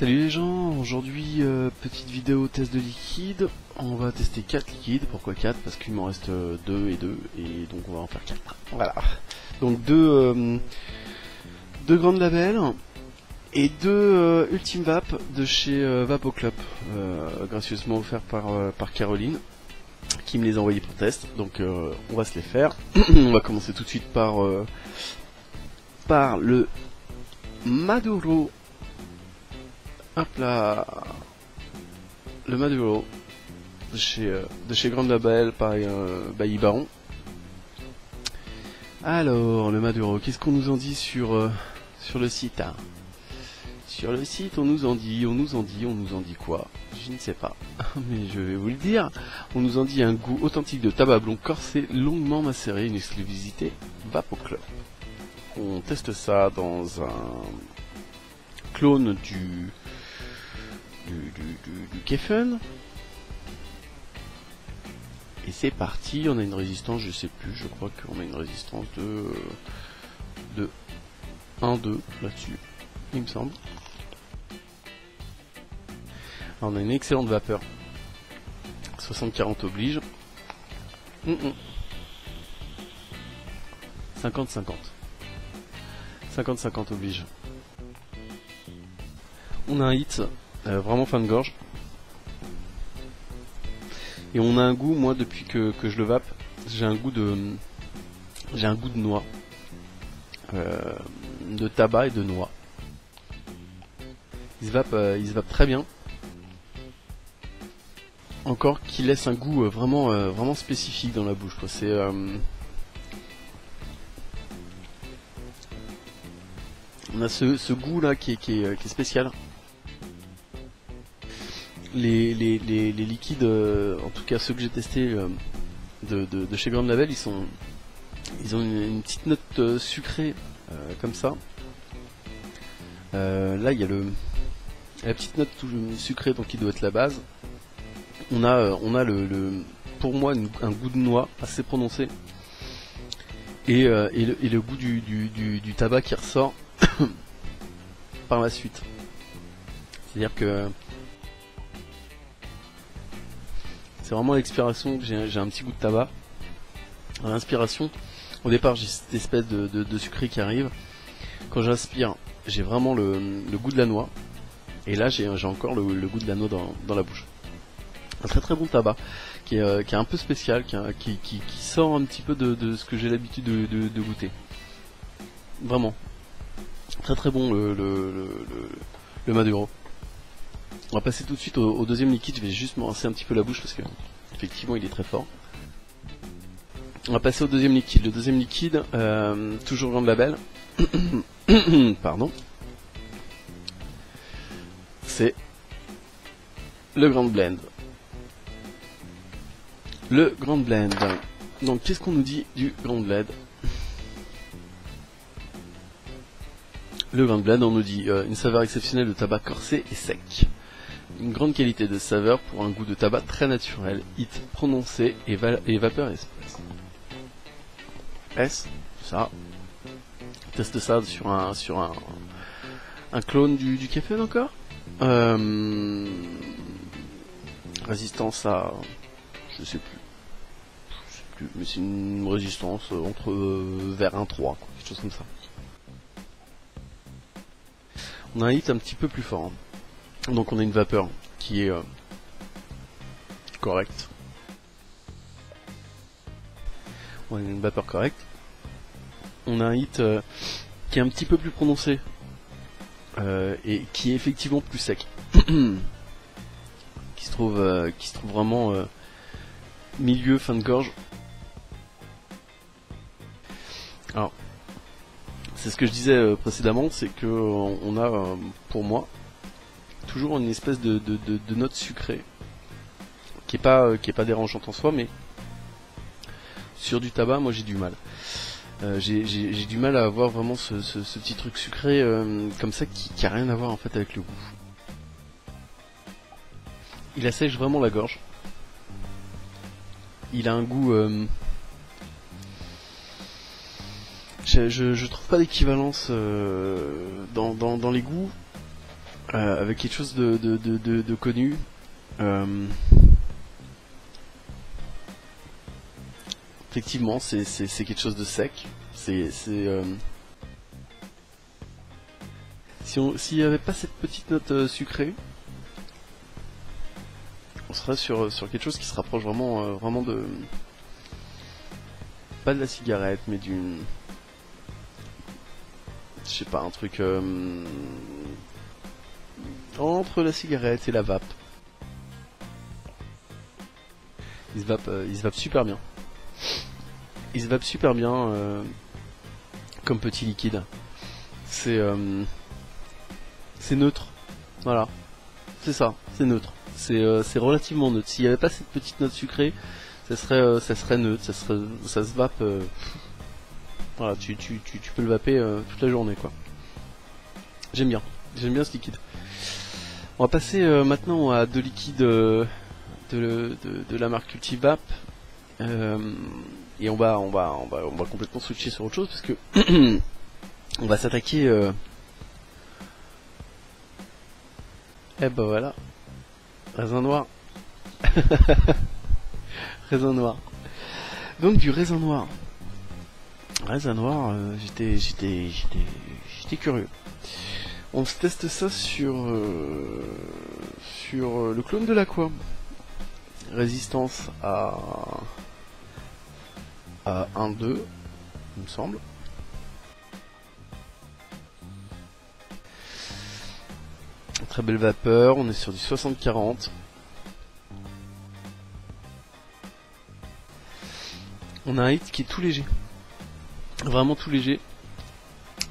Salut les gens, aujourd'hui petite vidéo test de liquide. On va tester 4 liquides, pourquoi 4? Parce qu'il m'en reste 2 et 2, et donc on va en faire 4. Voilà. Donc deux grandes labels et 2 Ultime Vap de chez Vapo Club, gracieusement offert par Caroline, qui me les a envoyés pour test. Donc on va se les faire. On va commencer tout de suite par le Maduro. Hop là, le Maduro de chez Grand Label par by Baron. Alors le Maduro, qu'est-ce qu'on nous en dit sur le site hein? Sur le site on nous en dit quoi? Je ne sais pas, mais je vais vous le dire. On nous en dit un goût authentique de tabac blond corsé longuement macéré, une exclusivité Vapo Club. On teste ça dans un clone du Kefen. Et c'est parti, on a une résistance, je sais plus, je crois qu'on a une résistance de 1-2 là-dessus, il me semble. Alors on a une excellente vapeur. 60-40 oblige. 50-50. 50-50 oblige. On a un hit vraiment fin de gorge. Et on a un goût, moi depuis que je le vape, j'ai un goût de noix. De tabac et de noix. Il se vape très bien. Encore qu'il laisse un goût vraiment spécifique dans la bouche, quoi. C'est on a ce goût là qui est spécial. Les liquides, en tout cas ceux que j'ai testés de chez Grand Label, ils ont une petite note sucrée comme ça. Là il y a la petite note sucrée, donc qui doit être la base. On a pour moi un goût de noix assez prononcé, et le goût du tabac qui ressort par la suite. C'est-à-dire que c'est vraiment à l'expiration que j'ai un petit goût de tabac. À l'inspiration, au départ j'ai cette espèce de sucré qui arrive. Quand j'inspire, j'ai vraiment le goût de la noix. Et là j'ai encore le goût de la noix dans la bouche. Un très très bon tabac qui est un peu spécial, qui sort un petit peu de ce que j'ai l'habitude de goûter. Vraiment. Très très bon le Maduro. On va passer tout de suite au deuxième liquide. Je vais juste me rincer un petit peu la bouche parce que effectivement il est très fort. On va passer au deuxième liquide. Le deuxième liquide, toujours Grand Label. Pardon. C'est le Grand Blend. Le Grand Blend. Donc qu'est-ce qu'on nous dit du Grand Blend? Le Grand Blend, on nous dit une saveur exceptionnelle de tabac corsé et sec. Une grande qualité de saveur pour un goût de tabac très naturel, hit prononcé et vapeur espèce. Ça. On teste ça sur un clone du Kefen encore. Résistance à, je sais plus, mais c'est une résistance entre vers 1-3, quoi, quelque chose comme ça. On a un hit un petit peu plus fort, hein. Donc on a une vapeur qui est correcte. On a une vapeur correcte. On a un hit qui est un petit peu plus prononcé et qui est effectivement plus sec. qui se trouve vraiment milieu, fin de gorge. Alors, c'est ce que je disais précédemment, c'est que on a pour moi toujours une espèce de note sucrée qui est pas dérangeante en soi, mais sur du tabac, moi j'ai du mal. J'ai du mal à avoir vraiment ce petit truc sucré comme ça qui a rien à voir en fait avec le goût. Il assèche vraiment la gorge. Il a un goût je trouve pas d'équivalence dans les goûts. avec quelque chose de connu. Effectivement, c'est quelque chose de sec. S'il n'y avait pas cette petite note sucrée, on serait sur quelque chose qui se rapproche vraiment de... Pas de la cigarette, mais d'une... Je sais pas, un truc... entre la cigarette et la vape. Il se vape super bien. Il se vape super bien comme petit liquide. C'est neutre. Voilà. C'est ça, c'est neutre. C'est relativement neutre. S'il n'y avait pas cette petite note sucrée, ça serait neutre, ça se vape. Voilà, tu peux le vaper toute la journée, quoi. J'aime bien ce liquide. On va passer maintenant à deux liquides de la marque Cultivap. Et on va complètement switcher sur autre chose parce que on va s'attaquer. Eh ben voilà, raisin noir. Raisin noir. Donc du raisin noir. Raisin noir, j'étais curieux. On se teste ça sur le clone de l'Aqua. Résistance à 1,2, il me semble. Très belle vapeur, on est sur du 60-40. On a un hit qui est tout léger. Vraiment tout léger.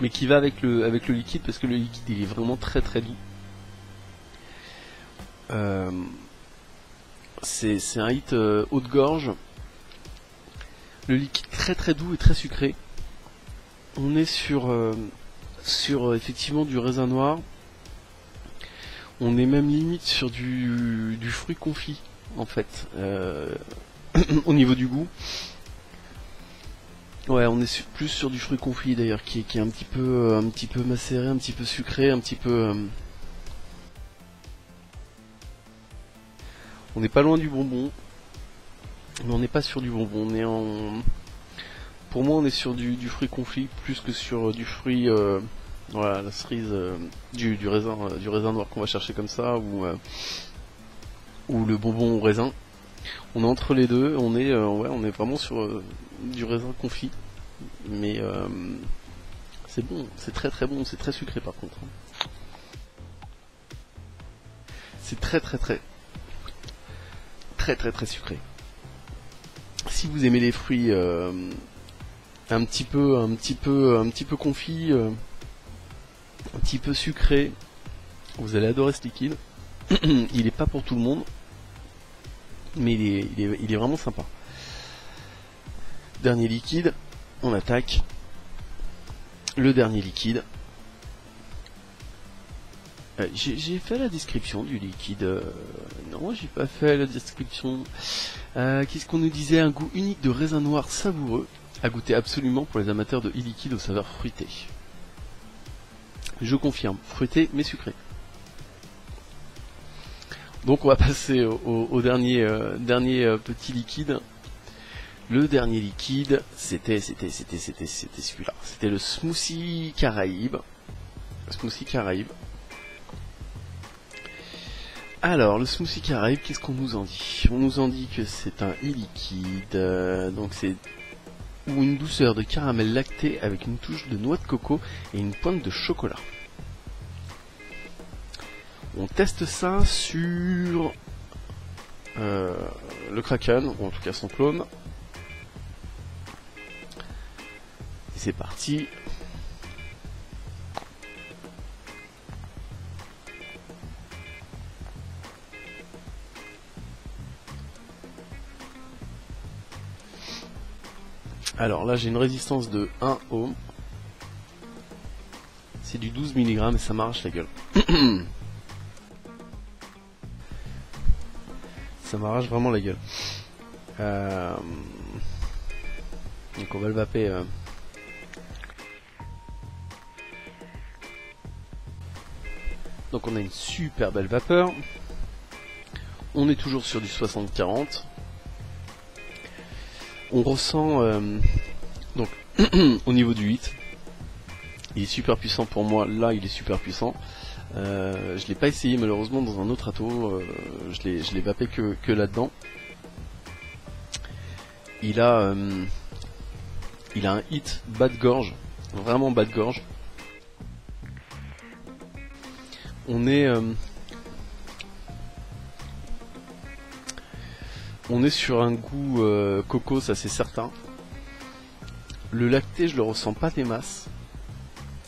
Mais qui va avec le liquide parce que le liquide il est vraiment très très doux. C'est un hit haut de gorge. Le liquide très très doux et très sucré. On est sur effectivement du raisin noir. On est même limite sur du fruit confit en fait. Au niveau du goût. Ouais, on est plus sur du fruit confit d'ailleurs, qui est un petit peu macéré, un petit peu sucré, un petit peu. On n'est pas loin du bonbon, mais on n'est pas sur du bonbon. Pour moi, on est sur du fruit confit plus que sur du fruit. Voilà, la cerise, du raisin noir qu'on va chercher comme ça, ou le bonbon au raisin. On est entre les deux, on est vraiment sur du raisin confit, mais c'est bon, c'est très très bon, c'est très sucré par contre. C'est très sucré. Si vous aimez les fruits un petit peu confits, un petit peu sucrés, vous allez adorer ce liquide. Il est pas pour tout le monde. Mais il est vraiment sympa. Dernier liquide, on attaque. Le dernier liquide. J'ai fait la description du liquide. Non, j'ai pas fait la description. Qu'est-ce qu'on nous disait? Un goût unique de raisin noir savoureux, à goûter absolument pour les amateurs de e-liquide aux saveurs fruitées. Je confirme, fruité mais sucré. Donc on va passer au dernier petit liquide. Le dernier liquide, c'était celui-là. C'était le Smoothie Caraïbe. Alors, le Smoothie Caraïbe, qu'est-ce qu'on nous en dit? On nous en dit que c'est un e-liquide, donc c'est ou une douceur de caramel lacté avec une touche de noix de coco et une pointe de chocolat. On teste ça sur le Kraken, ou en tout cas son clone. Et c'est parti. Alors là j'ai une résistance de 1 ohm. C'est du 12 mg et ça m'arrache la gueule. Ça m'arrache vraiment la gueule. Donc on va le vaper. Donc on a une super belle vapeur. On est toujours sur du 60-40. On ressent donc au niveau du 8, il est super puissant pour moi. Là il est super puissant. Je l'ai pas essayé malheureusement dans un autre atto. Je l'ai vapé que là-dedans. Il a un hit bas de gorge, vraiment bas de gorge. On est sur un goût coco, ça c'est certain. Le lacté, je le ressens pas des masses,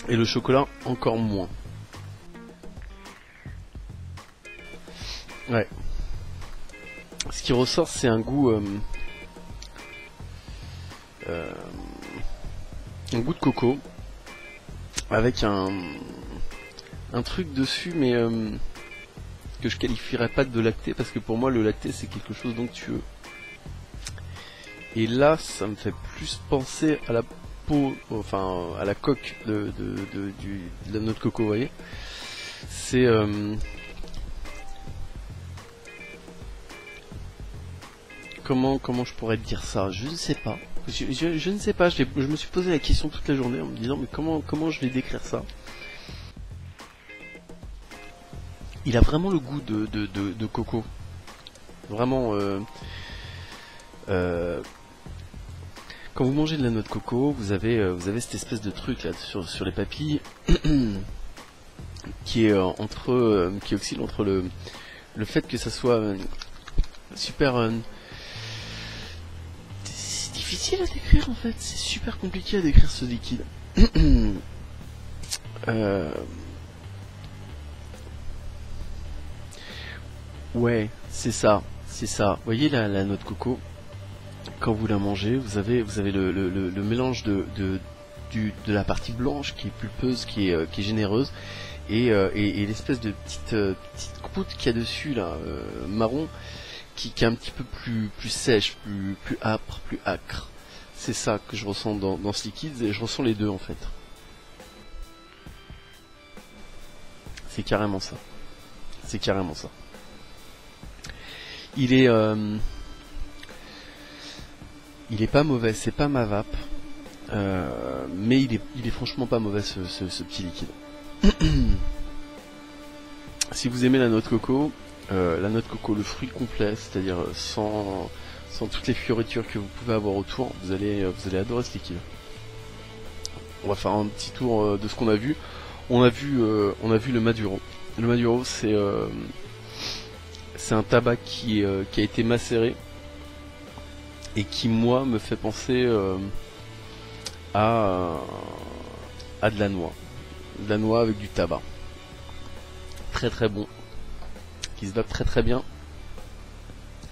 et le chocolat encore moins. Ouais. Ce qui ressort, c'est un goût de coco avec un truc dessus, mais que je qualifierais pas de lacté, parce que pour moi le lacté c'est quelque chose d'onctueux. Et là ça me fait plus penser à la peau, enfin à la coque de la noix de coco, vous voyez. C'est comment je pourrais dire ça, je ne sais pas. Je ne sais pas, je me suis posé la question toute la journée en me disant mais comment je vais décrire ça. Il a vraiment le goût de coco. Vraiment quand vous mangez de la noix de coco, vous avez cette espèce de truc là sur les papilles qui est qui oscille entre le fait que ça soit super c'est difficile à décrire en fait, c'est super compliqué à décrire ce liquide. Ouais, c'est ça. Vous voyez la noix de coco, quand vous la mangez, vous avez le mélange de la partie blanche qui est pulpeuse, qui est généreuse, et l'espèce de petite croûte qu'il y a dessus là, marron, qui est un petit peu plus sèche, plus âpre, plus acre. C'est ça que je ressens dans ce liquide, et je ressens les deux en fait. C'est carrément ça. Il est pas mauvais, c'est pas ma vape, mais il est franchement pas mauvais ce petit liquide. Si vous aimez la noix de coco, le fruit complet, c'est-à-dire sans toutes les fioritures que vous pouvez avoir autour, vous allez adorer ce liquide. On va faire un petit tour de ce qu'on a vu. On a vu le Maduro. Le Maduro, c'est un tabac qui a été macéré et qui, moi, me fait penser à de la noix. De la noix avec du tabac. Très très bon. Qui se vape très très bien.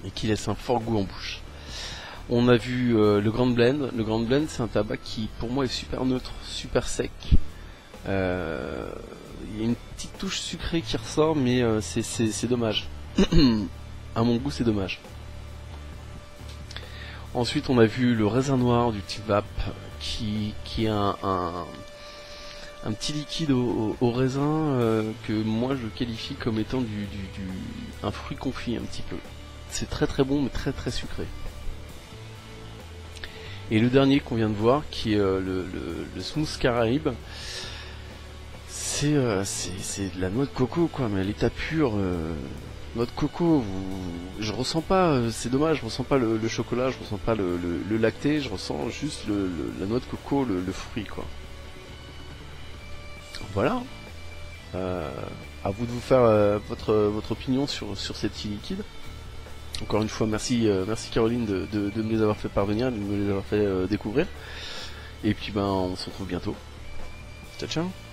Et qui laisse un fort goût en bouche. On a vu le Grand Blend. Le Grand Blend, c'est un tabac qui, pour moi, est super neutre, super sec. Il y a une petite touche sucrée qui ressort, mais c'est dommage. À mon goût, c'est dommage. Ensuite, on a vu le raisin noir du type vape, qui est un petit liquide au raisin que moi je qualifie comme étant un fruit confit un petit peu. C'est très très bon, mais très très sucré. Et le dernier qu'on vient de voir, qui est le Smooth Caraïbe, c'est de la noix de coco quoi, mais à l'état pur. Noix de coco, je ressens pas, c'est dommage, je ressens pas le chocolat, je ressens pas le lacté, je ressens juste la noix de coco, le fruit quoi. Voilà. À vous de vous faire votre opinion sur ces petits liquides. Encore une fois, merci Caroline de me les avoir fait parvenir, de me les avoir fait découvrir. Et puis on se retrouve bientôt. Ciao ciao.